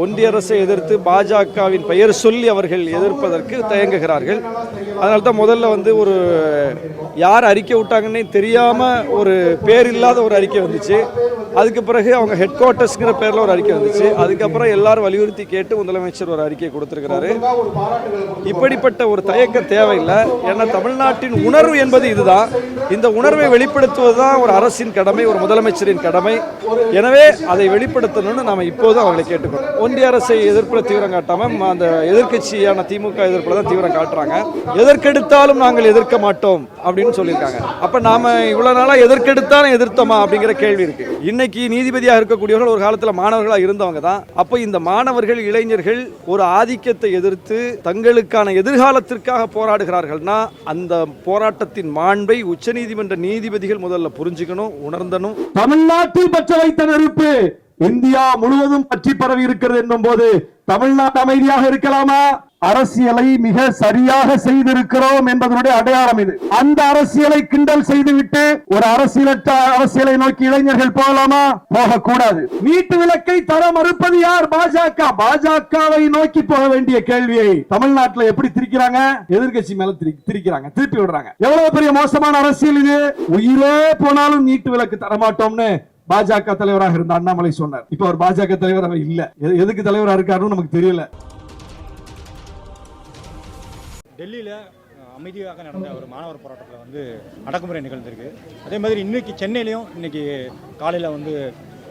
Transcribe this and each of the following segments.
ஒன்றிய அரசை எதிர்த்து பாஜகவின் பெயர் சொல்லி அவர்கள் எதிர்ப்பதற்கு தயங்குகிறார்கள். அதனால தான் முதல்ல ஒரு யார் அறிக்கை விட்டாங்கன்னே தெரியாமல் ஒரு பேர் இல்லாத ஒரு அறிக்கை வந்துச்சு. அதுக்கு பிறகு அவங்க ஹெட் குவார்ட்டர்ஸ்ங்கிற பேரில் ஒரு அறிக்கை வந்துச்சு. அதுக்கப்புறம் எல்லாரும் வலியுறுத்தி கேட்டு முதலமைச்சர் ஒரு அறிக்கை கொடுத்திருக்கிறாரு. இப்படிப்பட்ட ஒரு தயக்கம் தேவையில்லை. ஏன்னா தமிழ்நாட்டின் உணர்வு என்பது இதுதான். இந்த உணர்வை வெளிப்படுத்துவது தான் ஒரு அரசின் கடமை, ஒரு முதலமைச்சரின் கடமை. எனவே அதை வெளிப்படுத்தணும்னு நாம் இப்போது அவர்களை கேட்டுக்கிறோம். ஒன்றிய அரசை எதிர்ப்பில் தீவிரம் காட்டாமல் அந்த எதிர்க்கட்சியான திமுக எதிர்ப்பில் தான் தீவிரம் காட்டுறாங்க. எதற்கெடுத்தாலும் நாங்கள் எதிர்க்க மாட்டோம் அப்படின்னு சொல்லியிருக்காங்க. அப்போ நாம் இவ்வளோ நாளாக எதற்கெடுத்தாலும் எதிர்த்தோமா அப்படிங்கிற கேள்வி இருக்கு. இன்னைக்கு நீதிபதியாக இருக்கக்கூடியவர்கள் ஒரு காலத்தில் மாணவர்களாக இருந்தவங்க தான். அப்போ இந்த மாணவர்கள், இளைஞர்கள் ஒரு ஆதிக்கத்தை எதிர்த்து தங்களுக்கான எதிர்காலத்திற்காக போராடுகிறார்கள்னா அந்த போராட்டத்தின் மாண்பை உச்சநீதிமன்ற நீதிபதிகள் முதல்ல புரிஞ்சுக்கணும், உணர்ந்தனும். தமிழ்நாட்டில் பற்ற வைத்த நெருப்பு இந்தியா முழுவதும் பற்றி பரவி இருக்கிறது என்னும் போது தமிழ்நாடு அமைதியாக இருக்கலாமா? அரசியலை மிக சரியாக செய்திருக்கிறோம் என்பதனுடைய அடையாளம் இது. அந்த அரசியலை கிண்டல் செய்துவிட்டு ஒரு அரசியலற்ற அரசியலை நோக்கி இளைஞர்கள் போகலாமா? போகக்கூடாது. வீட்டு விலக்கை தர மறுப்பது யார்? பாஜக. பாஜகவை நோக்கி போக வேண்டிய கேள்வியை தமிழ்நாட்டில் எப்படி திரிக்கிறாங்க? எதிர்கட்சி மேல திரிக்கிறாங்க, திருப்பி விடுறாங்க. எவ்வளவு பெரிய மோசமான அரசியல் இது! உயிரே போனாலும் வீட்டு விலக்கு தரமாட்டோம்னு பாஜக தலைவராக இருந்த அண்ணாமலை சொன்னார். இப்ப அவர் பாஜக தலைவராக இல்ல. எதுக்கு தலைவராக இருக்காருன்னு நமக்கு தெரியல. டெல்லியில் அமைதியாக நடந்த ஒரு மாணவர் போராட்டத்தில் அடக்குமுறை நிகழ்ந்திருக்கு. அதே மாதிரி இன்னைக்கு சென்னையிலையும் இன்னைக்கு காலையில்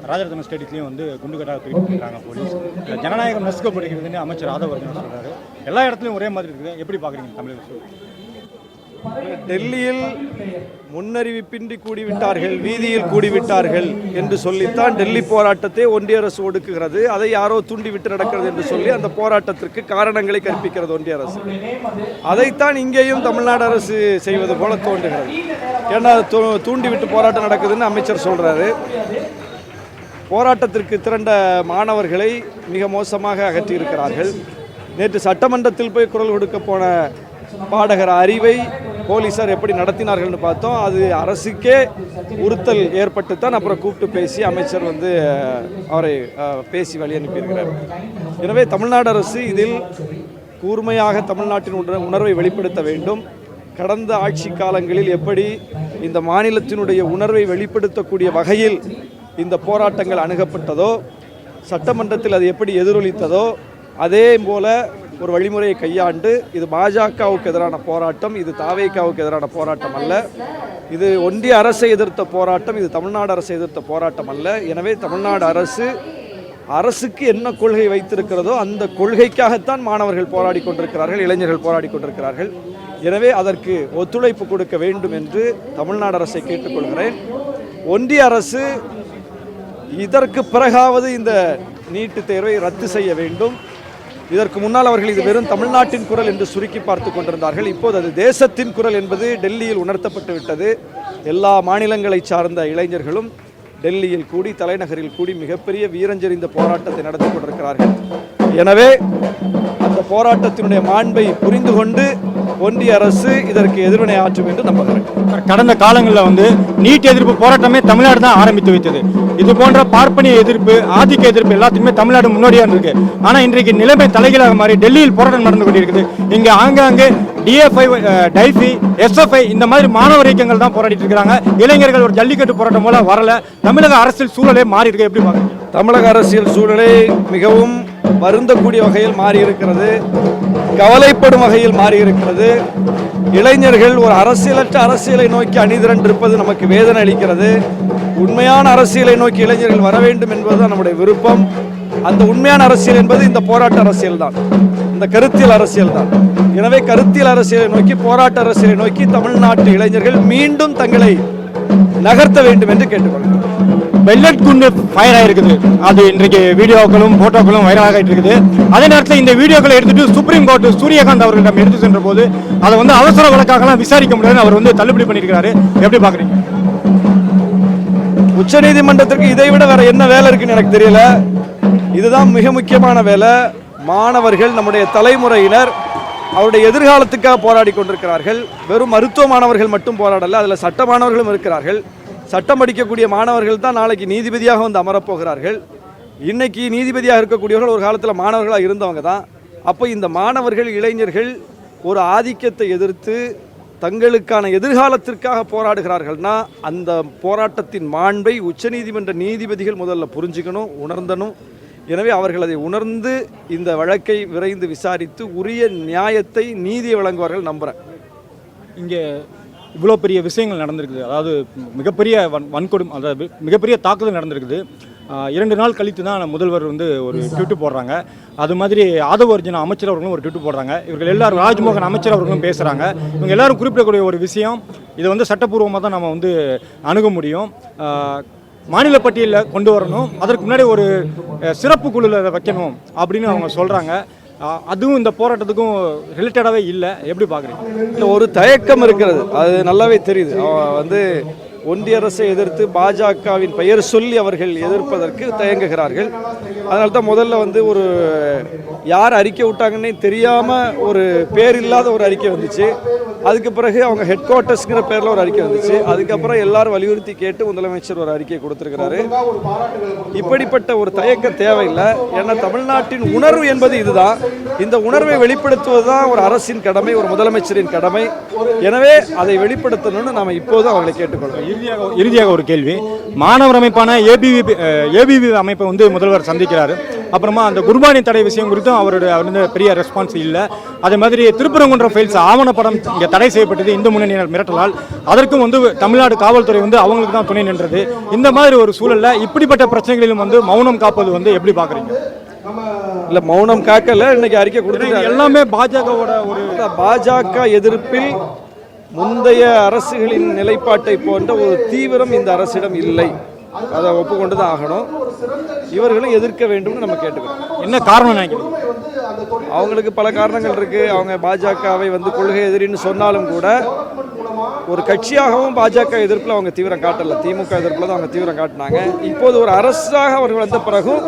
ராஜரத்ன ஸ்டேடியத்துலையும் குண்டுகட்டாக தூக்கிட்டு இருக்காங்க போலீஸ். ஜனநாயகம் நசுக்கப்படுகிறதுன்னு அமைச்சர் ஆதவர்ஜன் சொல்றாரு. எல்லா இடத்துலையும் ஒரே மாதிரி இருக்குது. எப்படி பார்க்குறீங்க தமிழக? டெல்லியில் முன்னறிவிப்பின்றி கூடிவிட்டார்கள், வீதியில் கூடிவிட்டார்கள் என்று சொல்லித்தான் டெல்லி போராட்டத்தை ஒன்றிய அரசு ஒடுக்குகிறது. அதை யாரோ தூண்டிவிட்டு நடக்கிறது என்று சொல்லி அந்த போராட்டத்திற்கு காரணங்களை கற்பிக்கிறது ஒன்றிய அரசு. அதைத்தான் இங்கேயும் தமிழ்நாடு அரசு செய்வது போல தோன்றுகிறது. ஏன்னா தூண்டிவிட்டு போராட்டம் நடக்குதுன்னு அமைச்சர் சொல்றாரு. போராட்டத்திற்கு திரண்ட மாணவர்களை மிக மோசமாக அகற்றியிருக்கிறார்கள். நேற்று சட்டமன்றத்தில் போய் குரல் கொடுக்க போன பாடகர் அறிவை போலீசார் எப்படி நடத்தினார்கள் பார்த்தோம். அது அரசுக்கே உறுத்தல் ஏற்பட்டுத்தான் அப்புறம் கூப்பிட்டு பேசி அமைச்சர் அவரை பேசி வழி அனுப்பியிருக்கிறார். எனவே தமிழ்நாடு அரசு இதில் கூர்மையாக தமிழ்நாட்டின் உணர்வை வெளிப்படுத்த வேண்டும். கடந்த ஆட்சி காலங்களில் எப்படி இந்த மாநிலத்தினுடைய உணர்வை வெளிப்படுத்தக்கூடிய வகையில் இந்த போராட்டங்கள் அணுகப்பட்டதோ, சட்டமன்றத்தில் அது எப்படி எதிரொலித்ததோ, அதே போல ஒரு வழிமுறையை கையாண்டு இது பாஜகவுக்கு எதிரான போராட்டம், இது தாவேகாவுக்கு எதிரான போராட்டம் அல்ல, இது ஒன்றிய அரசை எதிர்த்த போராட்டம், இது தமிழ்நாடு அரசை எதிர்த்த போராட்டம் அல்ல. எனவே தமிழ்நாடு அரசுக்கு என்ன கொள்கை வைத்திருக்கிறதோ அந்த கொள்கைக்காகத்தான் மாணவர்கள் போராடி கொண்டிருக்கிறார்கள், இளைஞர்கள் போராடி கொண்டிருக்கிறார்கள். எனவே அதற்கு ஒத்துழைப்பு கொடுக்க வேண்டும் என்று தமிழ்நாடு அரசை கேட்டுக்கொள்கிறேன். ஒன்றிய அரசு இதற்கு பிறகாவது இந்த நீட்டு தேர்வை ரத்து செய்ய வேண்டும். இதற்கு முன்னால் அவர்கள் இது வெறும் தமிழ்நாட்டின் குரல் என்று சுருக்கி பார்த்து கொண்டிருந்தார்கள். இப்போது அது தேசத்தின் குரல் என்பது டெல்லியில் உணர்த்தப்பட்டு விட்டது. எல்லா மாநிலங்களை சார்ந்த இளைஞர்களும் டெல்லியில் கூடி, தலைநகரில் கூடி மிகப்பெரிய வீரஞ்செறிந்த போராட்டத்தை நடத்தி கொண்டிருக்கிறார்கள். எனவே அந்த போராட்டத்தினுடைய மாண்பை புரிந்து கொண்டு ஒன்றிய அரசு இதற்கு எதிர்வினை ஆற்றும் என்று நம்புகிறேன். கடந்த காலங்களில் நீட் எதிர்ப்பு போராட்டமே தமிழ்நாடு தான் ஆரம்பித்து வைத்தது. இது போன்ற பார்ப்பனிய எதிர்ப்பு, ஆதிக்க எதிர்ப்பு எல்லாத்துக்குமே தமிழ்நாடு முன்னோடியாக இருக்கு. ஆனால் இன்றைக்கு நிலைமை தலைகீழாக மாறி டெல்லியில் போராட்டம் நடந்து கொண்டிருக்குது. இங்கே ஆங்காங்கே டிஎஃப்ஐ, டைஃபி, எஸ்எஃப்ஐ இந்த மாதிரி மாணவர் இயக்கங்கள் தான் போராடிட்டு இருக்கிறாங்க. இளைஞர்கள் ஒரு ஜல்லிக்கட்டு போராட்டம் போல வரல. தமிழக அரசியல் சூழலே மாறி இருக்கு. எப்படி பார்க்குறீங்க? தமிழக அரசியல் சூழலை மிகவும் வருந்தக்கூடிய வகையில் மாறியிருக்கிறது, கவலைப்படும் வகையில் மாறியிருக்கிறது. இளைஞர்கள் ஒரு அரசியலற்ற அரசியலை நோக்கி அணிதிரண்டிருப்பது நமக்கு வேதனை அளிக்கிறது. உண்மையான அரசியலை நோக்கி இளைஞர்கள் வர வேண்டும் என்பதுதான் நம்முடைய விருப்பம். அந்த உண்மையான அரசியல் என்பது இந்த போராட்ட அரசியல் தான், இந்த கருத்தியல் அரசியல் தான். எனவே கருத்தியல் அரசியலை நோக்கி, போராட்ட அரசியலை நோக்கி தமிழ்நாட்டு இளைஞர்கள் மீண்டும் தங்களை நகர்த்த வேண்டும் என்று கேட்டுக்கொள்கிறேன். பெல்லட் குண்டு ஃபயர் ஆயிருக்குது. அது இன்றைக்கு வீடியோக்களும் போட்டோக்களும் வைரலாக இருக்குது. அதே நேரத்தில் இந்த வீடியோக்களை எடுத்துட்டு சுப்ரீம் கோர்ட் சூரியகாந்த் அவர்களிடம் எடுத்து சென்ற போது அதை அவசர வழக்காகலாம் விசாரிக்க முடியாதுன்னு அவர் தள்ளுபடி பண்ணியிருக்கிறாரு. எப்படி பார்க்குறீங்க? உச்சநீதிமன்றத்திற்கு இதை விட வேற என்ன வேலை இருக்குன்னு எனக்கு தெரியல. இதுதான் மிக முக்கியமான வேலை. மாணவர்கள், நம்முடைய தலைமுறையினர் அவருடைய எதிர்காலத்துக்காக போராடி கொண்டிருக்கிறார்கள். வெறும் மருத்துவ மாணவர்கள் மட்டும் போராடல, அதில் சட்ட மாணவர்களும் இருக்கிறார்கள். சட்டம் படிக்கக்கூடிய மாணவர்கள் தான் நாளைக்கு நீதிபதியாக அமரப்போகிறார்கள். இன்னைக்கு நீதிபதியாக இருக்கக்கூடியவர்கள் ஒரு காலத்தில் மாணவர்களாக இருந்தவங்க தான். அப்போ இந்த மாணவர்கள் இளைஞர்கள் ஒரு ஆதிக்கத்தை எதிர்த்து தங்களுக்கான எதிர்காலத்திற்காக போராடுகிறார்கள்னா அந்த போராட்டத்தின் மாண்பை உச்சநீதிமன்ற நீதிபதிகள் முதல்ல புரிஞ்சுக்கணும், உணர்ந்தணும். எனவே அவர்கள் அதை உணர்ந்து இந்த வழக்கை விரைந்து விசாரித்து உரிய நியாயத்தை நீதியை வழங்குவார்கள் நம்புகிறேன். இங்கே இவ்வளோ பெரிய விஷயங்கள் நடந்திருக்குது, அதாவது மிகப்பெரிய வன்கொடுமை, அதாவது மிகப்பெரிய தாக்குதல் நடந்திருக்குது. 2 நாள் கழித்து தான் முதல்வர் வந்து ஒரு ட்வீட்டு போடுறாங்க. அது மாதிரி ஆதவ அர்ஜுனா அமைச்சர் அவர்களும் ஒரு ட்வீட்டு போடுறாங்க. இவர்கள் எல்லாரும் ராஜ்மோகன் அமைச்சர் அவர்களும் பேசுகிறாங்க. இவங்க எல்லாரும் குறிப்பிடக்கூடிய ஒரு விஷயம், இதை வந்து சட்டப்பூர்வமாக தான் நம்ம வந்து அணுக முடியும். மாநில பட்டியலில் கொண்டு வரணும், அதற்கு முன்னாடி ஒரு சிறப்பு குழுவில் வைக்கணும் அப்படின்னு அவங்க சொல்கிறாங்க. அதுவும் இந்த போராட்டத்துக்கும் ரிலேட்டடாகவே இல்லை. எப்படி பார்க்குறீங்க? இல்லை, ஒரு தயக்கம் இருக்கிறது, அது நல்லாவே தெரியுது. வந்து ஒன்றிய அரசை எதிர்த்து பாஜகவின் பெயர் சொல்லி அவர்கள் எதிர்ப்பதற்கு தயங்குகிறார்கள். அதனால தான் முதல்ல வந்து ஒரு யார் அறிக்கை விட்டாங்கன்னே தெரியாமல் ஒரு பேர் இல்லாத ஒரு அறிக்கை வந்துச்சு. அதுக்கு பிறகு அவங்க ஹெட் குவார்ட்டர்ஸ்ங்கிற பேரில் ஒரு அறிக்கை வந்துச்சு. அதுக்கப்புறம் எல்லாரும் வலியுறுத்தி கேட்டு முதலமைச்சர் ஒரு அறிக்கை கொடுத்துருக்கிறாரு. இப்படிப்பட்ட ஒரு தயக்கம் தேவையில்லை. ஏன்னா தமிழ்நாட்டின் உணர்வு என்பது இதுதான். இந்த உணர்வை வெளிப்படுத்துவது தான் ஒரு அரசின் கடமை, ஒரு முதலமைச்சரின் கடமை. எனவே அதை வெளிப்படுத்தணும்னு நாம் இப்போது அவர்களை கேட்டுக்கொள்கிறோம். இறுதியாக ஒரு கேள்வி, மாணவர் அமைப்பான ஏபிவி அமைப்பை வந்து முதல்வர் சந்திக்கிறாரு. அப்புறமா அந்த குர்பானி தடை விஷயம் குறித்தும் அவருடைய பெரிய ரெஸ்பான்ஸ் இல்லை. அதே மாதிரி திருப்பரங்குன்றம் ஃபைல்ஸ் ஆவணப்படம் இங்கே தடை செய்யப்பட்டது இந்து முன்னணியினர் மிரட்டலால். அதற்கும் வந்து தமிழ்நாடு காவல்துறை வந்து அவங்களுக்கு தான் துணை நின்றது. இந்த மாதிரி ஒரு சூழலில் இப்படிப்பட்ட பிரச்சனைகளிலும் வந்து மௌனம் காப்பது வந்து எப்படி பார்க்குறீங்க? இல்லை, மௌனம் காக்கல, இன்னைக்கு அறிக்கை கொடுத்து எல்லாமே பாஜகவோட ஒரு பாஜக எதிர்ப்பில் முந்தைய அரசுகளின் நிலைப்பாட்டை போன்ற ஒரு தீவிரம் இந்த அரசிடம் இல்லை. அதை ஒப்புக்கொண்டு தான் ஆகணும். இவர்களும் எதிர்க்க வேண்டும்னு நம்ம கேட்டுக்கிறோம். என்ன காரணம் நினைக்கிறீங்க? அவங்களுக்கு பல காரணங்கள் இருக்கு. அவங்க பாஜகவை வந்து கொள்கை எதிரின்னு சொன்னாலும் கூட ஒரு கட்சியாகவும் பாஜக எதிர்ப்பில் அவங்க தீவிரம் காட்டல. திமுக எதிர்ப்பில் தான் அவங்க தீவிரம் காட்டினாங்க. இப்போது ஒரு அரசாக அவர்கள் வந்த பிறகும்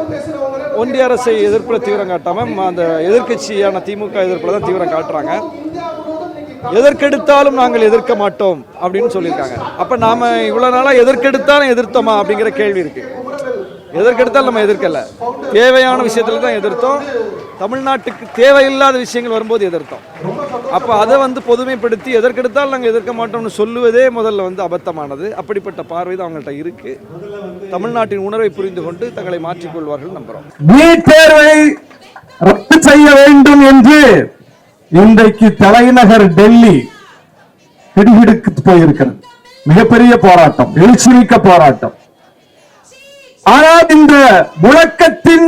ஒன்றிய அரசை எதிர்ப்பில் தீவிரம் காட்டாமல் அந்த எதிர்கட்சியான திமுக எதிர்ப்பில் தான் தீவிரம் காட்டுறாங்க. எதற்கெடுத்தாலும் நாங்கள் எதிர்க்க மாட்டோம் அப்படின்னு சொல்லியிருக்காங்க. அப்போ நாம் இவ்வளோ நாளாக எதற்கெடுத்தாலும் எதிர்த்தோமா அப்படிங்கிற கேள்வி இருக்கு. எதற்கெடுத்தாலும் நம்ம எதிர்க்கல, தேவையான விஷயத்தில் தான் எதிர்த்தோம். தமிழ்நாட்டுக்கு தேவையில்லாத விஷயங்கள் வரும்போது எதிர்த்தோம். அப்போ அதை வந்து பொதுமைப்படுத்தி எதற்கெடுத்தாலும் நாங்கள் எதிர்க்க மாட்டோம்னு சொல்லுவதே முதல்ல வந்து அபத்தமானது. அப்படிப்பட்ட பார்வை தான் அவங்கள்ட்ட இருக்கு. தமிழ்நாட்டின் உணர்வை புரிந்து கொண்டு தங்களை மாற்றிக்கொள்வார்கள் நம்புறோம். நீட் தேர்வை ரத்து செய்ய வேண்டும் என்று இன்றைக்கு தலைநகர் டெல்லி கிடுகிடுக்கு போயிருக்கிறது. மிகப்பெரிய போராட்டம், எழுச்சிமிக்க போராட்டம். ஆனால் இந்த முழக்கத்தின்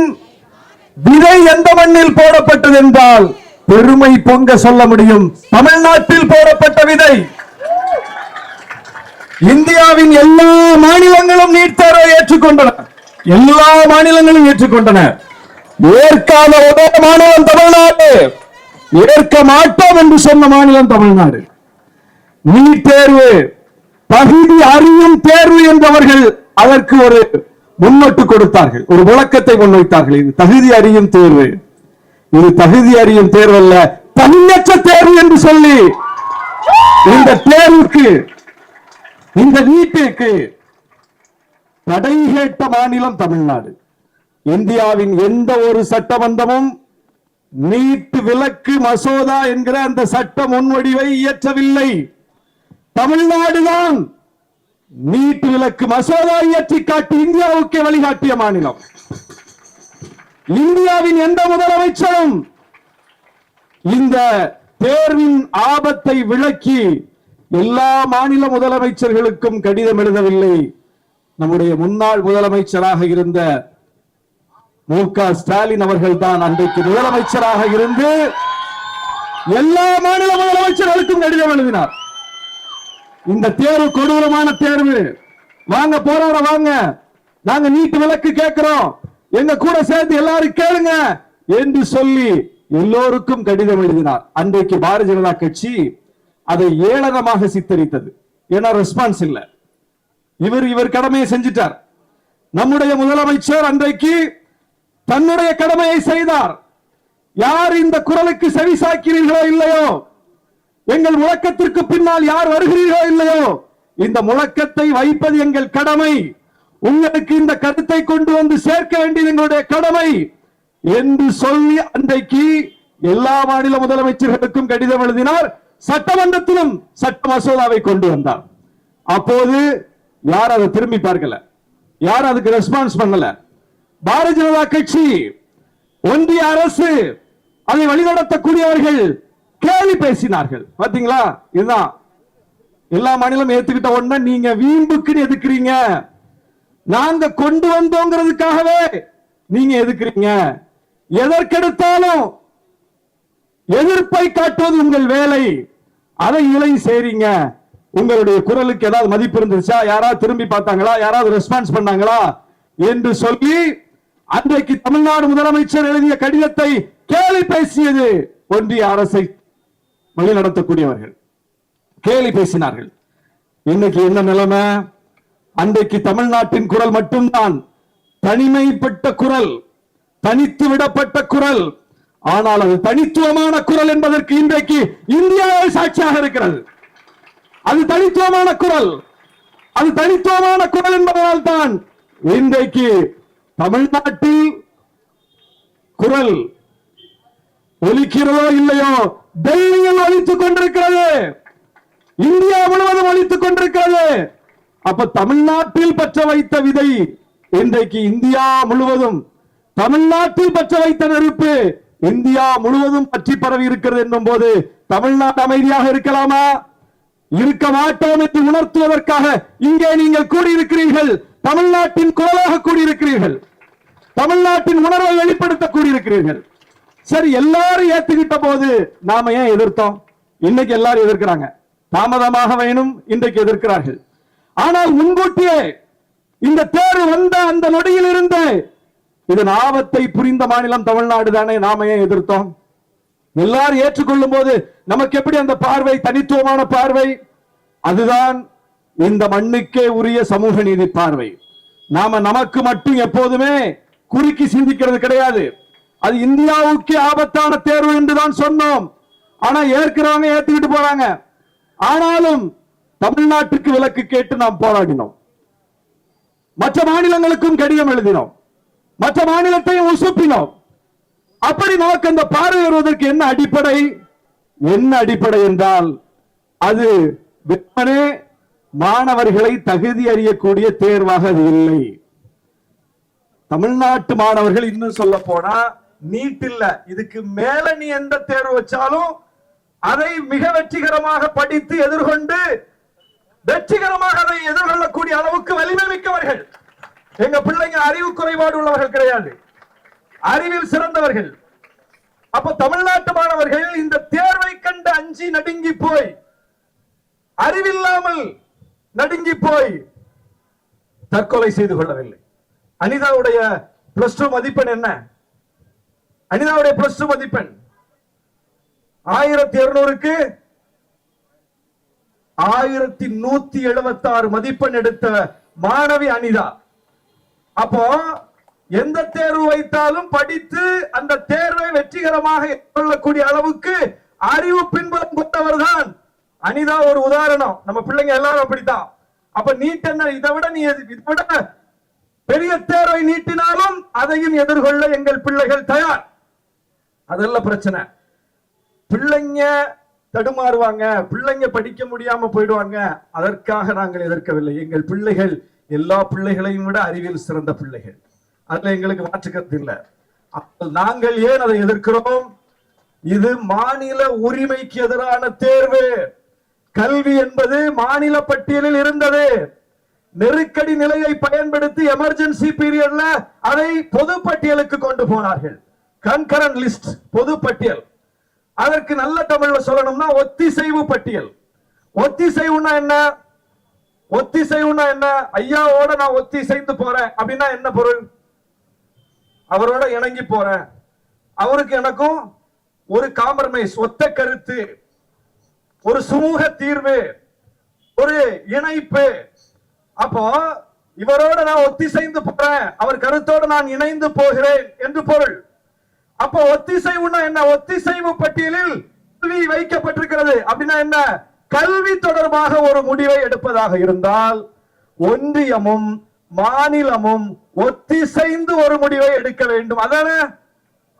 விதை எந்த மண்ணில் போடப்பட்டது என்றால் பெருமை பொங்க சொல்ல முடியும். தமிழ்நாட்டில் போடப்பட்ட விதை. இந்தியாவின் எல்லா மாநிலங்களும் நீட் தேர்வை ஏற்றுக்கொண்டன. எல்லா மாநிலங்களும் ஏற்றுக்கொண்டன. ஏற்காத ஒரே மாநிலம் தமிழ்நாடு. ஏற்க மாட்டோம் என்று சொன்ன மாநிலம் தமிழ்நாடு. நீட் தேர்வு தகுதி அறியும் தேர்வு என்றவர்கள் அதற்கு ஒரு முன்னோட்டு கொடுத்தார்கள், ஒரு முழக்கத்தை முன்வைத்தார்கள். இது தகுதி அறியும் தேர்வு, இது தகுதி அறியும் தேர்வு அல்ல, தகுதியற்ற தேர்வு என்று சொல்லி இந்த தேர்வுக்கு, இந்த நீட்டுக்கு தடை கேட்ட மாநிலம் தமிழ்நாடு. இந்தியாவின் எந்த ஒரு சட்டமன்றமும் நீட் விலக்கு மசோதா என்கிற அந்த சட்ட முன்வடிவை இயற்றவில்லை. தமிழ்நாடுதான் நீட் விலக்கு மசோதா இயற்றி காட்டி இந்தியாவுக்கு வழிகாட்டிய மாநிலம். இந்தியாவின் எந்த முதலமைச்சரும் இந்த தேர்வின் ஆபத்தை விளக்கி எல்லா மாநில முதலமைச்சர்களுக்கும் கடிதம் எழுதவில்லை. நம்முடைய முன்னாள் முதலமைச்சராக இருந்த மு.க. ஸ்டாலின் அவர்கள் தான் அன்றைக்கு முதலமைச்சராக இருந்து எல்லா மாநில முதலமைச்சர்களுக்கும் கடிதம் எழுதினார். இந்த தேர்வு கொடூரமான தேர்வு, வாங்க போராட வாங்க, நாங்க நீட் விலக்கு கேட்கிறோம், எங்க கூட சேர்ந்து எல்லாரும் கேளுங்க என்று சொல்லி எல்லோருக்கும் கடிதம் எழுதினார். அன்றைக்கு பாரதிய ஜனதா கட்சி அதை ஏளனமாக சித்தரித்தது. ஏன்னா ரெஸ்பான்ஸ் இல்ல. இவர் கடமையை செஞ்சிட்டார். நம்முடைய முதலமைச்சர் அன்றைக்கு தன்னுடைய கடமையை செய்தார். யார் இந்த குரலுக்கு செவிசாய்க்கிறீர்களோ இல்லையோ, எங்கள் முழக்கத்திற்கு பின்னால் யார் வருகிறீர்களோ இல்லையோ, இந்த முழக்கத்தை வைப்பது எங்கள் கடமை. உங்களுக்கு இந்த கருத்தை கொண்டு வந்து சேர்க்க வேண்டியது எங்களுடைய கடமை என்று சொல்லி அன்றைக்கு எல்லா மாநில முதலமைச்சர்களுக்கும் கடிதம் எழுதினார். சட்டமன்றத்திலும் சட்ட மசோதாவை கொண்டு வந்தார். அப்போது யார் அதை திரும்பி பார்க்கல, யார் அதுக்கு ரெஸ்பான்ஸ் பண்ணல. பாரதிய ஜனதா கட்சி, ஒன்றிய அரசு, அதை வழிநடத்தக்கூடியவர்கள் கேலி பேசினார்கள். பாத்தீங்களா, இதுதான் எல்லா மாநிலம் ஏத்துக்கிட்ட உடனே நீங்க வீம்புக்கு எதுக்குறீங்க, நாங்க கொண்டு வந்தோங்கிறதுக்காகவே நீங்க எதுக்குறீங்க, எதற்கெடுத்தாலும் எதிர்ப்பை காட்டுவது உங்கள் வேலை, அதை இலை செய்றீங்க. உங்களுடைய குரலுக்கு ஏதாவது மதிப்பு இருந்துச்சா, யாராவது திரும்பி பார்த்தாங்களா, யாராவது ரெஸ்பான்ஸ் பண்ணாங்களா என்று சொல்லி அன்றைக்கு தமிழ்நாடு முதலமைச்சர் எழுதிய கடிதத்தை கேலி பேசியது ஒன்றிய அரசை வழிநடத்தக்கூடியவர்கள் கேலி பேசினார்கள். இன்னைக்கு என்ன நிலைமை? அன்றைக்கு தமிழ்நாட்டின் குரல் மட்டும்தான் தனிமைப்பட்ட குரல், தனித்து விடப்பட்ட குரல். ஆனால் அது தனித்துவமான குரல் என்பதற்கு இன்றைக்கு இந்தியாவே சாட்சியாக இருக்கிறது. அது தனித்துவமான குரல், அது தனித்துவமான குரல் என்பதனால் தான் இன்றைக்கு தமிழ்நாட்டில் குரல் ஒலிக்கிறதோ இல்லையோ, டெல்லியில் ஒலித்துக் கொண்டிருக்கிறது, இந்தியா முழுவதும் ஒலித்துக் கொண்டிருக்கிறது. அப்ப தமிழ்நாட்டில் பற்ற வைத்த விதை இன்றைக்கு இந்தியா முழுவதும், தமிழ்நாட்டில் பற்ற வைத்த நெருப்பு இந்தியா முழுவதும் பற்றி பரவி இருக்கிறது என்னும் போது தமிழ்நாடு அமைதியாக இருக்கலாமா? இருக்க மாட்டோம் என்று உணர்த்துவதற்காக இங்கே நீங்கள் கூடியிருக்கிறீர்கள். தமிழ்நாட்டின் குரலாக கூடியிருக்கிறீர்கள், தமிழ்நாட்டின் உணர்வை வெளிப்படுத்த கூடியிருக்கிறீர்கள். சரி, எல்லாரும் ஏத்துக்கிட்ட போது நாம ஏன் எதிர்த்தோம்? இன்னைக்கு எல்லாரும் எதிர்க்கிறாங்க, தாமதமாக வேணும் இன்றைக்கு எதிர்க்கிறார்கள். ஆனால் முன்கூட்டியே இந்த தேர்வு வந்த அந்த நொடியில் இருந்து இதன் ஆபத்தை புரிந்த மாநிலம் தமிழ்நாடு தானே. நாம ஏன் எதிர்த்தோம்? எல்லாரும் ஏற்றுக்கொள்ளும் போது நமக்கு எப்படி அந்த பார்வை தனித்துவமான பார்வை? அதுதான் இந்த மண்ணுக்கே உரிய சமூக நீதி பார்வை. நாம நமக்கு மட்டும் எப்போதுமே குறுக்கி சிந்திக்கிறது கிடையாது. அது இந்தியாவுக்கு ஆபத்தான தேர்வு என்றுதான் சொன்னோம். ஆனா ஏற்கிறவங்க ஏத்துக்கிட்டு போறாங்க. ஆனாலும் தமிழ்நாட்டுக்கு விலக்கு கேட்டு நாம் போராடினோம். மற்ற மாநிலங்களுக்கும் கடிதம் எழுதினோம், மற்ற மாநிலத்தையும் உசுப்பினோம். அப்படி நமக்கு அந்த பார்வை வருவதற்கு என்ன அடிப்படை? என்ன அடிப்படை என்றால் அது வெறுமனே மாணவர்களை தகுதி அறியக்கூடிய தேர்வாக அது இல்லை. தமிழ்நாட்டு மாணவர்கள் இன்னும் சொல்ல போனா நீட் இல்ல, இதுக்கு மேல நீ எந்த தேர்வு வச்சாலும் அதை மிக வெற்றிகரமாக படித்து எதிர்கொண்டு வெற்றிகரமாக அதை எதிர்கொள்ளக்கூடிய அளவுக்கு வலிமை மிக்கவர்கள். எங்க பிள்ளைங்க அறிவு குறைபாடு உள்ளவர்கள் கிடையாது, அறிவில் சிறந்தவர்கள். அப்ப தமிழ்நாட்டு மாணவர்கள் இந்த தேர்வை கண்டு அஞ்சி நடுங்கி போய், அறிவில்லாமல் நடுங்கி போய் தற்கொலை செய்து கொள்ளவில்லை. அனிதாவுடைய பிளஸ் டூ மதிப்பெண் என்ன? அனிதாவுடைய பிளஸ் டூ மதிப்பெண் 1200க்கு 1176 மதிப்பெண் எடுத்த மாணவி அனிதா. அப்போ எந்த தேர்வு வைத்தாலும் படித்து அந்த தேர்வை வெற்றிகரமாக எதிர்கொள்ளக்கூடிய அளவுக்கு அறிவு பின்புலம் கொண்டவர் தான் அனிதா. ஒரு உதாரணம், நம்ம பிள்ளைங்க எல்லாரும் அப்படித்தான். அப்ப நீட் என்ன, இதை விட நீ விட பெரிய தேர்வை நீட்டினாலும் அதையும் எதிர்கொள்ள எங்கள் பிள்ளைகள் தயார். அதெல்லாம் பிரச்சனை. பிள்ளைங்க தடுமாறுவாங்க, பிள்ளைங்க படிக்க முடியாம போயிடுவாங்க, அதற்காக நாங்கள் எதிர்க்கவில்லை. எங்கள் பிள்ளைகள் எல்லா பிள்ளைகளையும் விட அறிவியல் சிறந்த பிள்ளைகள், அதுல எங்களுக்கு மாற்றுக்கருத்து இல்லை. நாங்கள் ஏன் அதை எதிர்க்கிறோம்? இது மாநில உரிமைக்கு எதிரான தேர்வு. கல்வி என்பது மாநில பட்டியலில் இருந்தது. நெருக்கடி நிலையை பயன்படுத்தி எமர்ஜென்சி பீரியட்ல அதை பொது பட்டியலுக்கு கொண்டு போனார்கள். கன்கரண்ட் லிஸ்ட், பொது பட்டியல். அதற்கு நல்ல தமிழ்ல சொல்லணும்னா ஒத்திசைவு பட்டியல். ஒத்திசைவுனா என்ன? ஒத்திசைவுனா என்ன? ஐயாவோட நான் ஒத்திசைந்து போறேன் அப்படின்னா என்ன பொருள்? அவரோட இணங்கி போறேன், அவருக்கு எனக்கும் ஒரு காம்ப்ரமைஸ், ஒத்த கருத்து, ஒரு சுமூக தீர்வு, ஒரு இணைப்பு. அப்போ இவரோட நான் ஒத்திசைந்து போறேன், அவர் கருத்தோடு நான் இணைந்து போகிறேன் என்று பொருள். அப்போ ஒத்திசைவுனா என்ன? ஒத்திசைவு பட்டியலில் கல்வி வைக்கப்பட்டிருக்கிறது அப்படின்னா என்ன? கல்வி தொடர்பாக ஒரு முடிவை எடுப்பதாக இருந்தால் ஒன்றியமும் மாநிலமும் ஒத்திசைந்து ஒரு முடிவை எடுக்க வேண்டும். அதானே?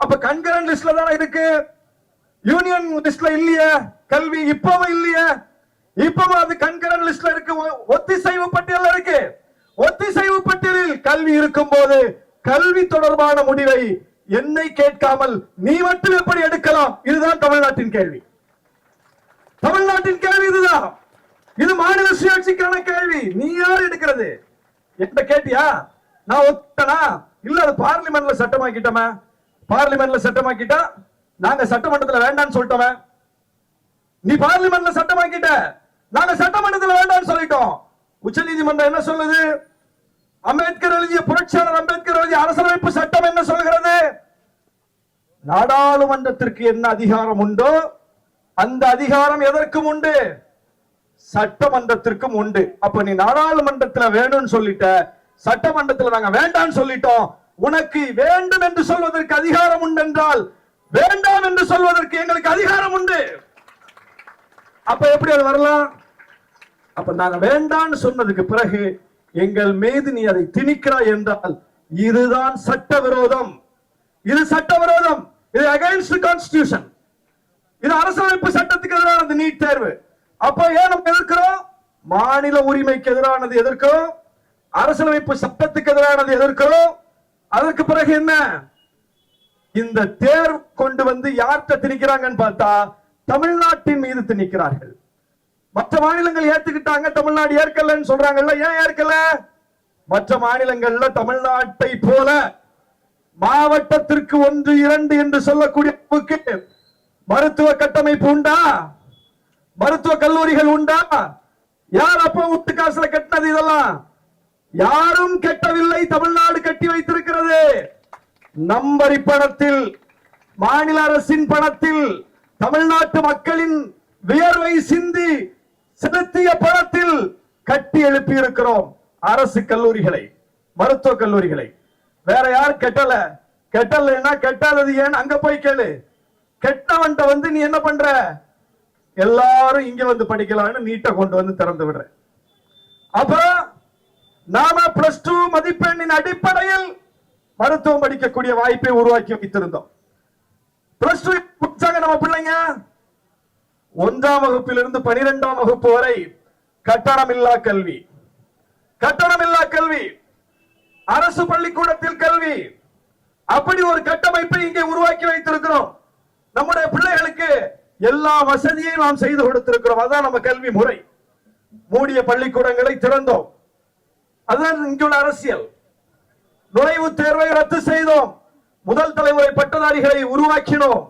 அப்ப கன்கரண்ட் லிஸ்ட்ல தானே இருக்கு, யூனியன் லிஸ்ட்ல இல்லையே கல்வி, இப்பவும் இல்லையே, இப்பவும் அது கன்கரண்ட் லிஸ்ட்ல இருக்கு, ஒத்திசைவு பட்டியல் இருக்கு. ஒத்திசைவு பட்டியலில் கல்வி இருக்கும் போது கல்வி தொடர்பான முடிவை என்னை கேட்காமல் நீ மட்டும் எப்படி எடுக்கலாம்? இதுதான் தமிழ்நாட்டின் கேள்வி. தமிழ்நாட்டின் கேள்வி இதுதான். இது மாநில சுயாட்சிக்கான கேள்வி. நீ யார் எடுக்கிறது? என்கிட்ட கேட்டியா? நான் ஒத்தனா இல்ல, அது பார்லிமெண்ட்ல சட்டமாக்கிட்டோமே. பார்லிமெண்ட்ல சட்டமாக்கிட்டா நாங்க சட்டமன்றத்துல வேண்டாம்னு சொல்லிட்டோமே. நீ பார்லிமெண்ட்ல சட்டமாக்கிட்ட, நாங்க சட்டமன்றத்துல வேண்டாம்னு சொல்லிட்டோம். உச்ச நீதிமன்றம் என்ன சொல்லுது? அம்பேத்கர் எழுதிய, புரட்சியாளர் அம்பேத்கர் எழுதிய அரசியலமைப்பு சட்டம் என்ன சொல்கிறது? நாடாளுமன்றத்திற்கு என்ன அதிகாரம் உண்டோ அந்த அதிகாரம் எதற்கும் உண்டு, சட்டமன்றத்திற்கும் உண்டு. அப்ப நீ நாடாளுமன்றத்துல வேணும்னு சொல்லிட்ட, சட்டமன்றத்துல நாங்க வேண்டாம்னு சொல்லிட்டோம். உனக்கு வேண்டும் என்று சொல்வதற்கு அதிகாரம் உண்டு என்றால் வேண்டாம் என்று சொல்வதற்கு எங்களுக்கு அதிகாரம் உண்டு. அப்ப எப்படி அது வரலாம்? அப்ப நாங்க வேண்டாம்னு சொன்னதுக்கு பிறகு எங்கள் மீது நீ அதை திணிக்கிறாய் என்றால் இதுதான் சட்டவிரோதம். இது சட்டவிரோதம். இது அகைன்ஸ்ட் கான்ஸ்டிடியூஷன். இது அரசியலமைப்பு சட்டத்துக்கு எதிரானது நீட் தேர்வு. அப்ப ஏன் நம்ம எதிர்க்கிறோம்? மாநில உரிமைக்கு எதிரானது எதிர்க்கிறோம், அரசியலமைப்பு சட்டத்துக்கு எதிரானது எதிர்க்கிறோம். அதற்கு பிறகு என்ன? இந்த தேர்வு கொண்டு வந்து யார்கிட்ட திணிக்கிறாங்கன்னு பார்த்தா தமிழ்நாட்டின் மீது திணிக்கிறார்கள். மற்ற மாநிலங்கள் ஏத்துக்கிட்டாங்க, தமிழ்நாடு ஏற்கலன்னு சொல்றாங்கல்ல. ஏன் ஏற்கல? மற்ற மாநிலங்கள்ல தமிழ்நாட்டை போல மாவட்டத்திற்கு 1, 2 என்று சொல்லக்கூடிய மருத்துவ கட்டமைப்பு உண்டா? மருத்துவ கல்லூரிகள் உண்டா? யார் அப்ப விட்டு காசுல கட்டினது? இதெல்லாம் யாரும் கட்டவில்லை, தமிழ்நாடு கட்டி வைத்திருக்கிறது. நம்பரி பணத்தில், மாநில அரசின் பணத்தில், தமிழ்நாட்டு மக்களின் வியர்வை சிந்தி செலுத்திய பணத்தில் கட்டி எழுப்பி இருக்கிறோம் அரசு கல்லூரிகளை, மருத்துவ கல்லூரிகளை. வேற யார் கட்டல? கட்டலைன்னா கட்டாதது ஏன் அங்க போய் கேளு. கெட்டவன்ட்ட வந்து நீ என்ன பண்ற? எல்லாரும் இங்க வந்து படிக்கலாம்னு நீட்டை கொண்டு வந்து திறந்து விடுற. அப்ப நாம +2 மதிப்பெண்ணின் அடிப்படையில் மருத்துவம் படிக்கக்கூடிய வாய்ப்பை உருவாக்கி வைத்திருந்தோம். +2 படிச்சாங்க நம்ம பிள்ளைங்க. 1ஆம் வகுப்பிலிருந்து 12ஆம் வகுப்பு வரை கட்டணமில்லா கல்வி, கட்டணமில்லா கல்வி, அரசு பள்ளிக்கூடத்தில் கல்வி. அப்படி ஒரு கட்டமைப்பை இங்கே உருவாக்கி வைத்திருக்கிறோம். நம்முடைய பிள்ளைகளுக்கு எல்லா வசதியையும் நாம் செய்து கொடுத்திருக்கிறோம். அதான் நம்ம கல்வி முறை. மூடிய பள்ளிக்கூடங்களை திறந்தோம். அதுதான் இங்குள்ள அரசியல். நுழைவுத் தேர்வை ரத்து செய்தோம். முதல் தலைமுறை பட்டதாரிகளை உருவாக்கினோம்.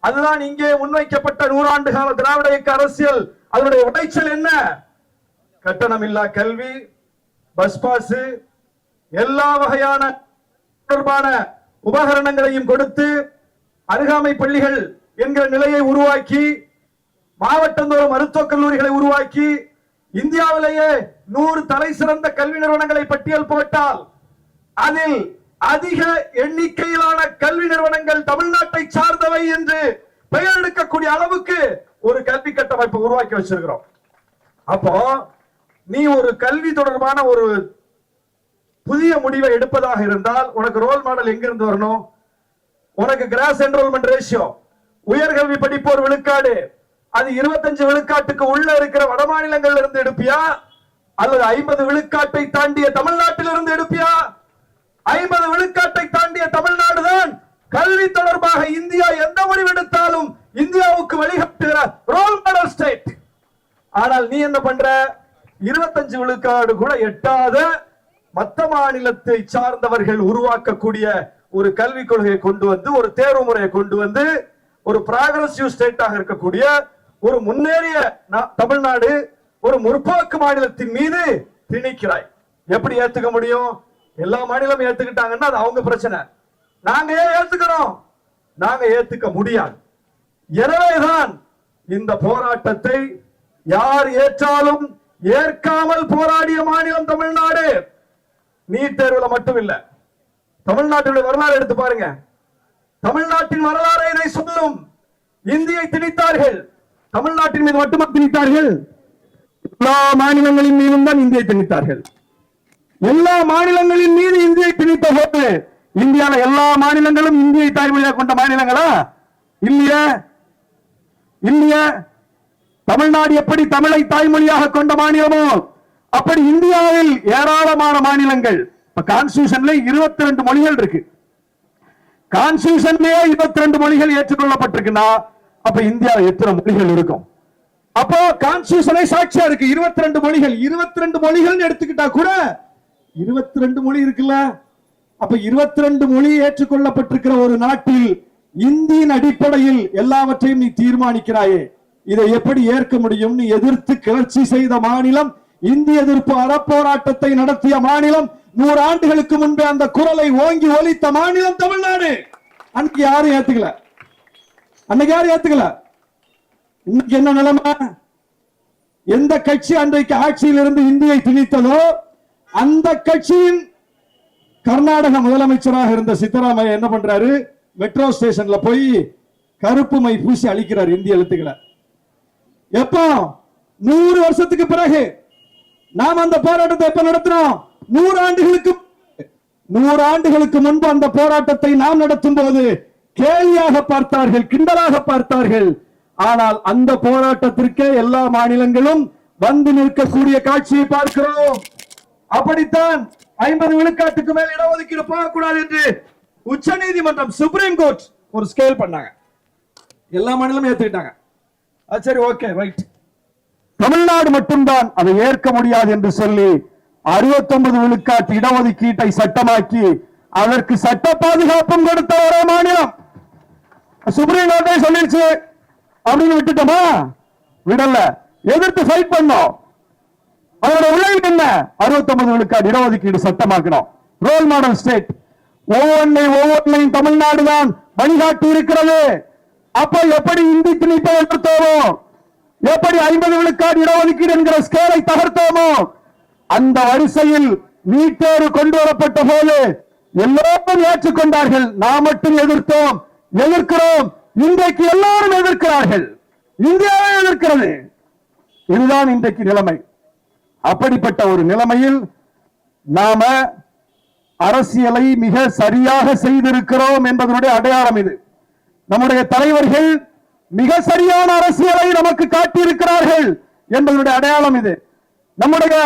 அதுதான் இங்கே முன்வைக்கப்பட்ட 100 ஆண்டு கால திராவிட இயக்க அரசியல். அதனுடைய விளைச்சல் என்ன? கட்டணமில்லா கல்வி, பஸ் பாஸ், எல்லா வகையான தொடர்பான உபகரணங்களையும் கொடுத்து அருகாமை பள்ளிகள் என்கிற நிலையை உருவாக்கி, மாவட்டந்தோறும் மருத்துவக் கல்லூரிகளை உருவாக்கி, இந்தியாவிலேயே 100 தலை சிறந்த கல்வி நிறுவனங்களை பட்டியல் போட்டால் அதில் அதிக எண்ணிக்கையிலான கல்வி நிறுவனங்கள் தமிழ்நாட்டை சார்ந்தவை என்று பெயர் எடுக்கக்கூடிய அளவுக்கு ஒரு கல்வி கட்டமைப்பு உருவாக்கி வச்சிருக்கிறோம். அப்போ நீ ஒரு கல்வி தொடர்பான ஒரு புதிய முடிவை எடுப்பதாக இருந்தால் உனக்கு ரோல் மாடல் எங்கிருந்து வரணும்? உனக்கு கிராஸ் என்ரோல்மெண்ட் ரேஷியோ, உயர்கல்வி படிப்போர் விழுக்காடு, அது 25 விழுக்காட்டுக்கு உள்ள இருக்கிற வட மாநிலங்கள் இருந்து எடுப்பியா அல்லது 50 விழுக்காட்டை தாண்டிய தமிழ்நாட்டில் இருந்து எடுப்பியா? 50 விழுக்காட்டை தாண்டிய தமிழ்நாடு தான் கல்வி தொடர்பாக இந்தியா எந்த முடிவெடுத்தாலும் இந்தியாவுக்கு வழிகாட்டுகிற ரோல் மாடல் ஸ்டேட். ஆனால் நீ என்ன பண்ற? 25 விழுக்காடு கூட எட்டாத மற்ற மாநிலத்தை சார்ந்தவர்கள் உருவாக்கக்கூடிய ஒரு கல்விக் கொள்கையை கொண்டு வந்து, ஒரு தேர்வு முறையை கொண்டு வந்து, ஒரு ப்ராக்ரசிவ் ஸ்டேட்டாக இருக்கக்கூடிய ஒரு முன்னேறிய தமிழ்நாடு, ஒரு முற்போக்கு மாநிலத்தின் மீது திணிக்கிறாய். எப்படி ஏத்துக்க முடியும்? எல்லா மாநிலமும் ஏத்துக்கிட்டாங்கன்னா அது அவங்க பிரச்சனை. நாங்க ஏன் ஏத்துக்கிறோம்? நாங்க ஏத்துக்க முடியாது. எனவேதான் இந்த போராட்டத்தை யார் ஏற்றாலும் ஏற்காமல் போராடிய மாநிலம் தமிழ்நாடு. நீட் தேர்வுல மட்டும் இல்ல, தமிழ்நாட்டுடைய வரலாறு எடுத்து பாருங்க. தமிழ்நாட்டின் வரலாறு இதை சொல்லும். இந்தியை திணித்தார்கள், தமிழ்நாட்டின் மீது மட்டுமா திணித்தார்கள்? எல்லா மாநிலங்களின் மீதும் தான் இந்தியை திணித்தார்கள். எல்லா மாநிலங்களின் மீது இந்தியை திணித்த போது இந்தியால எல்லா மாநிலங்களும் இந்தியை தாய்மொழியாக கொண்ட மாநிலங்களா? இல்லையா? இல்லையா? தமிழ்நாடு எப்படி தமிழை தாய்மொழியாக கொண்ட மாநிலமோ அப்படி இந்தியாவில் ஏராளமான மாநிலங்கள். இப்ப கான்ஸ்டிடியூஷன்ல 22 மொழிகள் இருக்கு. கான்ஸ்டிடியூஷன்லயே 22 மொழிகள் ஏற்றுக்கொள்ளப்பட்டிருக்குன்னா அப்ப இந்தியாவில் எத்தனை மொழிகள் இருக்கும்? அப்போ கான்ஸ்டிடியூஷனை சாட்சியா இருக்கு 22 மொழிகள். 22 மொழிகள் எடுத்துக்கிட்டா கூட 22 மொழி இருக்குல்ல. அப்ப 22 மொழி ஏற்றுக்கொள்ளப்பட்டிருக்கிற ஒரு நாட்டில் இந்தியின் அடிப்படையில் எல்லாவற்றையும் நீ தீர்மானிக்கிறாயே, இதை எப்படி ஏற்க முடியும்? நீ எதிர்த்து கிளர்ச்சி செய்த மாநிலம், இந்திய எதிர்ப்பு அறப்போராட்டத்தை நடத்திய மாநிலம், 100 ஆண்டுகளுக்கு முன்பே அந்த குரலை ஓங்கி ஒலித்த மாநிலம் தமிழ்நாடு. அன்னைக்கு யாரும் ஏத்துக்கல. அன்னைக்கு யாரும் ஏத்துக்கல. இன்னைக்கு என்ன நிலைமை? எந்த கட்சி அன்றைக்கு ஆட்சியில் இருந்து இந்தியை திணித்ததோ அந்த கட்சியின் கர்நாடக முதலமைச்சராக இருந்த சித்தராமையா என்ன பண்றாரு? மெட்ரோ ஸ்டேஷன்ல போய் கருப்பு மை பூசி அழிக்கிறார் இந்திய எழுத்துக்களை. எப்போ? 100 வருஷத்துக்கு பிறகு. நாம் அந்த போராட்டத்தை எப்ப நடத்தினோம்? 100 ஆண்டுகளுக்கு முன்பு அந்த போராட்டத்தை நாம் நடத்தும் போது கேலியாக பார்த்தார்கள், கிண்டலாக பார்த்தார்கள். ஆனால் அந்த போராட்டத்திற்கே எல்லா மாநிலங்களும் வந்து நிற்கக்கூடிய காட்சியை பார்க்கிறோம். அப்படித்தான் 50 விழுக்காட்டுக்கு மேல் இடஒதுக்கீடு போகக்கூடாது என்று உச்ச நீதிமன்றம், சுப்ரீம் கோர்ட் ஒரு ஸ்கேல் பண்ணாங்க. எல்லா மாநிலமும் ஏத்துக்கிட்டாங்க. சரி, ஓகே, ரைட். தமிழ்நாடு மட்டும்தான் அதை ஏற்க முடியாது என்று சொல்லி 69 விழுக்காட்டு இடஒதுக்கீட்டை சட்டமாக்கி அதற்கு சட்ட பாதுகாப்பும் கொடுத்த ஒரே மாநிலம். சுப்ரீம் கோர்ட்டே சொல்லிருச்சு அப்படின்னு விட்டுட்டோமா? விடல. எதிர்த்து ஃபைட் பண்ணோம். அதோட விளைவு என்ன? 69 விழுக்காடு இடஒதுக்கீடு சட்டமாக்கணும். Role model state. ஒவ்வொன்றையும் தமிழ்நாடு தான் வழிகாட்டி இருக்கிறது. அப்ப எப்படி இந்தி திணிப்பை எதிர்த்தோமோ, எப்படி 50 விழுக்காடு இடஒதுக்கீடு என்கிற ஸ்கேலை தகர்த்தோமோ, அந்த வரிசையில் நீட் தேர்வு கொண்டு வரப்பட்ட போது எல்லோரும் ஏற்றுக்கொண்டார்கள். நாம் மட்டும் எதிர்த்தோம், எதிர்க்கிறோம். இன்றைக்கு எல்லாரும் எதிர்க்கிறார்கள். இந்தியாவே எதிர்க்கிறது. இதுதான் இன்றைக்கு நிலைமை. அப்படிப்பட்ட ஒரு நிலைமையில் நாம அரசியலை மிக சரியாக செய்திருக்கிறோம் என்பதனுடைய அடையாளம் இது. நம்முடைய தலைவர்கள் மிக சரியான அரசியலை நமக்கு காட்டியிருக்கிறார்கள் என்பதனுடைய அடையாளம் இது. நம்முடைய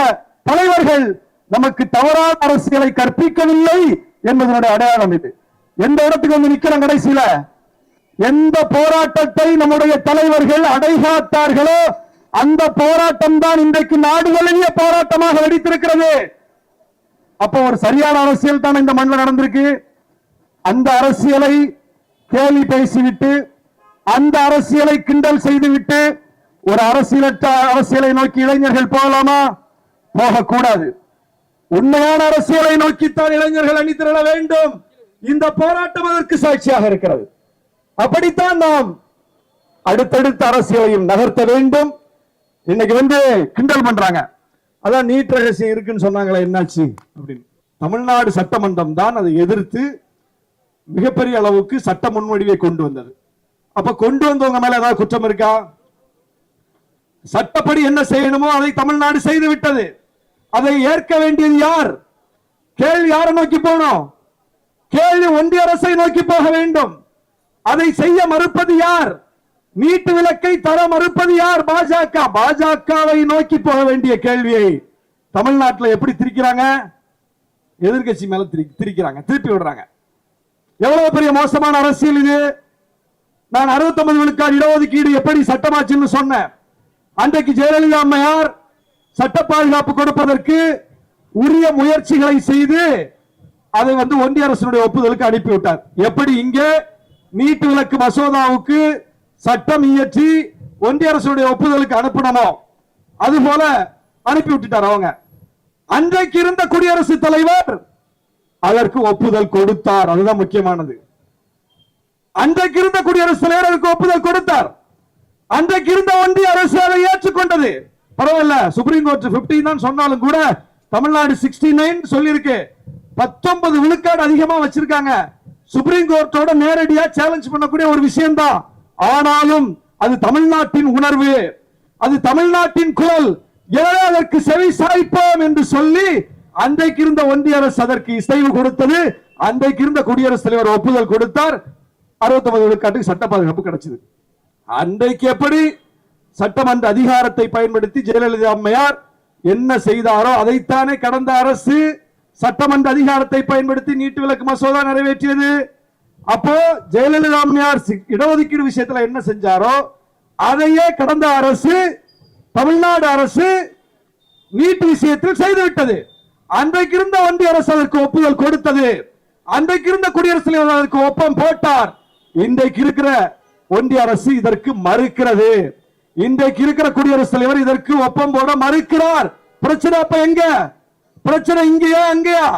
தலைவர்கள் நமக்கு தவறான அரசியலை கற்பிக்கவில்லை என்பதனுடைய அடையாளம் இது. எந்த இடத்துக்கு வந்து நிக்கிறோம்? கடைசியில எந்த போராட்டத்தை நம்முடைய தலைவர்கள் அடைகாத்தார்களோ அந்த போராட்டம் தான் இன்றைக்கு நாடு தழுவிய போராட்டமாக வெடித்திருக்கிறது. அப்போ ஒரு சரியான அரசியல் தான் இந்த மண்ணில் நடந்திருக்கு. அந்த அரசியலை கேலி பேசிவிட்டு, அந்த அரசியலை கிண்டல் செய்துவிட்டு ஒரு அரசியலற்ற அரசியலை நோக்கி இளைஞர்கள் போகலாமா? போகக்கூடாது. உண்மையான அரசியலை நோக்கித்தான் இளைஞர்கள் அணிதிரள வேண்டும். இந்த போராட்டம் அதற்கு சாட்சியாக இருக்கிறது. அப்படித்தான் நாம் அடுத்தடுத்த அரசியலையும் நகர்த்த வேண்டும். இன்னைக்கு வந்து கிண்டல் பண்றாங்க. அதான் நீட் ரகசியம் இருக்குன்னு சொன்னாங்களே, என்னாச்சு அப்படின்னு. தமிழ்நாடு சட்டமன்றம் தான் அதை எதிர்த்து மிகப்பெரிய அளவுக்கு சட்ட முன்வடிவை கொண்டு வந்தது. அப்ப கொண்டு வந்தவங்க மேல ஏதாவது குற்றம் இருக்கா? சட்டப்படி என்ன செய்யணுமோ அதை தமிழ்நாடு செய்து விட்டது. அதை ஏற்க வேண்டியது யார்? கேள்வி யாரை நோக்கி போனோம்? கேள்வி ஒன்றிய அரசை நோக்கி போக வேண்டும். அதை செய்ய மறுப்பது யார்? நீட்டு விலக்கை தர மறுப்பது யார்? பாஜக. பாஜகவை நோக்கி போக வேண்டிய கேள்வியை தமிழ்நாட்டில் எப்படி திரிக்கிறாங்க? எதிர்கட்சி மேல திரிக்கிறாங்க, திருப்பி விடுறாங்க. எவ்வளவு பெரிய மோசமான அரசியல் இது! நான் 69 விழுக்காடு இடஒதுக்கீடு எப்படி சட்டமாச்சுன்னு சொன்னேன். அன்றைக்கு ஜெயலலிதா அம்மையார் சட்ட பாதுகாப்பு கொடுப்பதற்கு உரிய முயற்சிகளை செய்து அதை ஒன்றிய அரசுடைய ஒப்புதலுக்கு அனுப்பிவிட்டார். எப்படி இங்கே நீட்டு விலக்கு மசோதாவுக்கு சட்டம் இயற்றி ஒன்றிய அரசுடைய ஒப்புதலுக்கு அனுப்பணுமோ அது போல அனுப்பி விட்டுட்டார் அவங்க. அன்றைக்கு இருந்த குடியரசுத் தலைவர் அதற்கு ஒப்புதல் கொடுத்தார். அதுதான் முக்கியமானது. அன்றைக்கு இருந்த குடியரசுத் தலைவர் அதற்கு ஒப்புதல் கொடுத்தார். அன்றைக்கு இருந்த ஒன்றிய அரசு அதை ஏற்றுக்கொண்டது. பரவாயில்ல, சுப்ரீம் கோர்ட் 15 தான் சொன்னாலும் கூட தமிழ்நாடு 69 சொல்லியிருக்கு. 19 விழுக்காடு அதிகமா வச்சிருக்காங்க. சுப்ரீம் கோர்ட்டோட நேரடியா சேலஞ்ச் பண்ணக்கூடிய ஒரு விஷயம் தான். ஆனாலும் அது தமிழ்நாட்டின் உணர்வு, அது தமிழ்நாட்டின் குரல். எனவே அதற்கு செவி சாய்ப்போம் என்று சொல்லி அன்றைக்கு இருந்த ஒன்றிய அரசு அதற்கு இசைவு கொடுத்தது. அன்றைக்கு இருந்த குடியரசுத் தலைவர் ஒப்புதல் கொடுத்தார். 69 விழுக்காட்டுக்கு சட்ட பாதுகாப்பு கிடைச்சது. அன்றைக்கு எப்படி சட்டமன்ற அதிகாரத்தை பயன்படுத்தி ஜெயலலிதா அம்மையார் என்ன செய்தாரோ அதைத்தானே கடந்த அரசு சட்டமன்ற அதிகாரத்தை பயன்படுத்தி நீட்டு விலக்கு மசோதா நிறைவேற்றியது. அப்போ ஜெயலலிதா அம்மையார் இடஒதுக்கீடு விஷயத்துல என்ன செஞ்சாரோ அதையே கடந்த அரசு தமிழ்நாடு அரசு நீட் விஷயத்தில் செய்துவிட்டது. அன்றைக்கு இருந்த ஒன்றிய அரசு அதற்கு ஒப்புதல் கொடுத்தது. அன்றைக்கு இருந்த குடியரசுத் தலைவர் அதற்கு ஒப்பம் போட்டார். இன்றைக்கு இருக்கிற ஒன்றிய அரசு இதற்கு மறுக்கிறது. இன்றைக்கு இருக்கிற குடியரசுத் தலைவர் இதற்கு ஒப்பம் போட மறுக்கிறார். பிரச்சனை அப்ப எங்க? பிரச்சனை இங்கேயா அங்கேயா?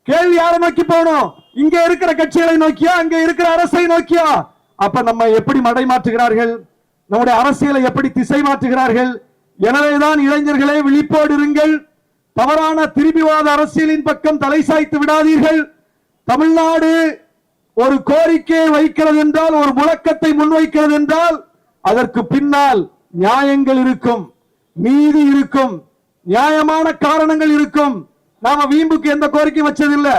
கேள்வி யாரை நோக்கி போகணும்? இங்க இருக்கிற கட்சிகளை நோக்கியா, அங்க இருக்கிற அரசை நோக்கியா? அப்ப நம்ம எப்படி மடை மாற்றுகிறார்கள்? நம்முடைய அரசியலை எப்படி திசை மாற்றுகிறார்கள்? எனவேதான் இளைஞர்களே விழிப்போடு இருங்கள். தவறான திரும்பிவாத அரசியலின் பக்கம் தலை சாய்த்து விடாதீர்கள். தமிழ்நாடு ஒரு கோரிக்கையை வைக்கிறது என்றால், ஒரு முழக்கத்தை முன்வைக்கிறது என்றால் அதற்கு பின்னால் நியாயங்கள் இருக்கும், நீதி இருக்கும், நியாயமான காரணங்கள் இருக்கும். நாம வீம்புக்கு எந்த கோரிக்கை வச்சதில்லை,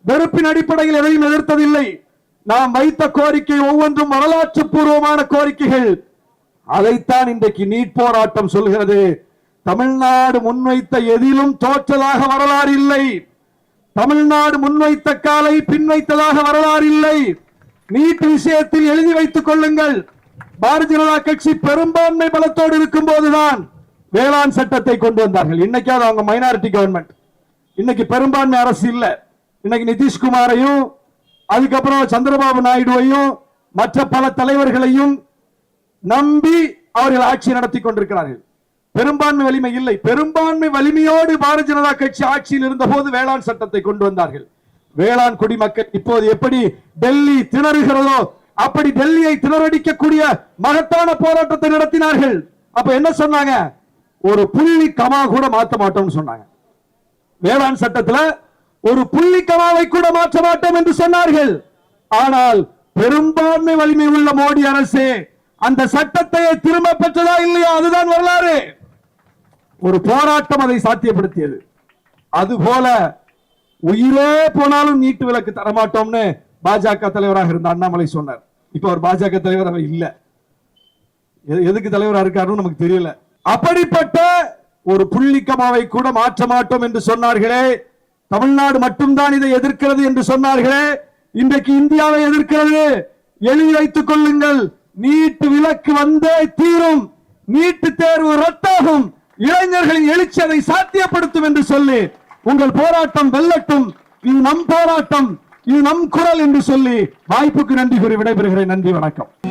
வெறுப்பின் அடிப்படையில் எதையும் எதிர்த்ததில்லை. நாம் வைத்த கோரிக்கை ஒவ்வொன்றும் வரலாற்று பூர்வமான கோரிக்கைகள். அதைத்தான் இன்றைக்கு நீட் போராட்டம் சொல்கிறது. தமிழ்நாடு முன்வைத்த எதிலும் தோற்றதாக வரலாறு இல்லை. தமிழ்நாடு முன்வைத்த காலை பின்வைத்ததாக வரலாறு இல்லை. நீட் விஷயத்தில் எழுதி வைத்துக் கொள்ளுங்கள். பாரதிய ஜனதா கட்சி பெரும்பான்மை பலத்தோடு இருக்கும் போதுதான் வேளாண் சட்டத்தை கொண்டு வந்தார்கள். இன்னைக்காவது அவங்க மைனாரிட்டி கவர்மெண்ட், இன்னைக்கு பெரும்பான்மை அரசு இல்ல. இன்னைக்கு நிதிஷ்குமாரையும் அதுக்கப்புறம் சந்திரபாபு நாயுடுவையும் மற்ற பல தலைவர்களையும் நம்பி அவர்கள் ஆட்சி நடத்தி கொண்டிருக்கிறார்கள். பெரும்பான்மை வலிமை இல்லை. பெரும்பான்மை வலிமையோடு பாரதிய ஜனதா கட்சி ஆட்சியில் இருந்த போது வேளாண் சட்டத்தை கொண்டு வந்தார்கள். வேளாண் குடிமக்கள் இப்போது எப்படி டெல்லி திணறுகிறதோ அப்படி டெல்லியை திணறடிக்கக்கூடிய மகத்தான போராட்டத்தை நடத்தினார்கள். அப்ப என்ன சொன்னாங்க? ஒரு புள்ளி கமா கூட மாற்ற மாட்டோம் சொன்னாங்க. வேளாண் சட்டத்துல ஒரு புள்ளி கமாவை கூட மாற்ற மாட்டோம் என்று சொன்னார்கள். ஆனால் பெரும்பான்மை வலிமை உள்ள மோடி அரசு அந்த சட்டத்தை திரும்ப பெற்றதா இல்லையா? அதுதான் வரலாறு. ஒரு போராட்டம் அதை சாத்தியப்படுத்தியது. அதுபோல உயிரே போனாலும் நீட்டு விலக்கு தரமாட்டோம்னு பாஜக தலைவராக இருந்த அண்ணாமலை சொன்னார். இப்ப அவர் பாஜக தலைவர் இல்ல, எதுக்கு தலைவராக இருக்காருன்னு நமக்கு தெரியல. அப்படிப்பட்ட ஒரு புள்ளிக்கமாவை கூட மாற்ற மாட்டோம் என்று சொன்னார்களே, தமிழ்நாடு மட்டும்தான் இதை எதிர்க்கிறது என்று சொன்னார்களே, இன்றைக்கு இந்தியாவை எதிர்க்கிறது. எழுதி வைத்துக் கொள்ளுங்கள். நீட் விலக்கு வந்தே தீரும், நீட்டு தேர்வு ரத்தாகும், இளைஞர்களின் எழுச்சி அதை சாத்தியப்படுத்தும் என்று சொல்லி உங்கள் போராட்டம் வெல்லட்டும். இது நம் போராட்டம், இது நம் குரல் என்று சொல்லி வாய்ப்புக்கு நன்றி கூறி விடைபெறுகிறேன். நன்றி, வணக்கம்.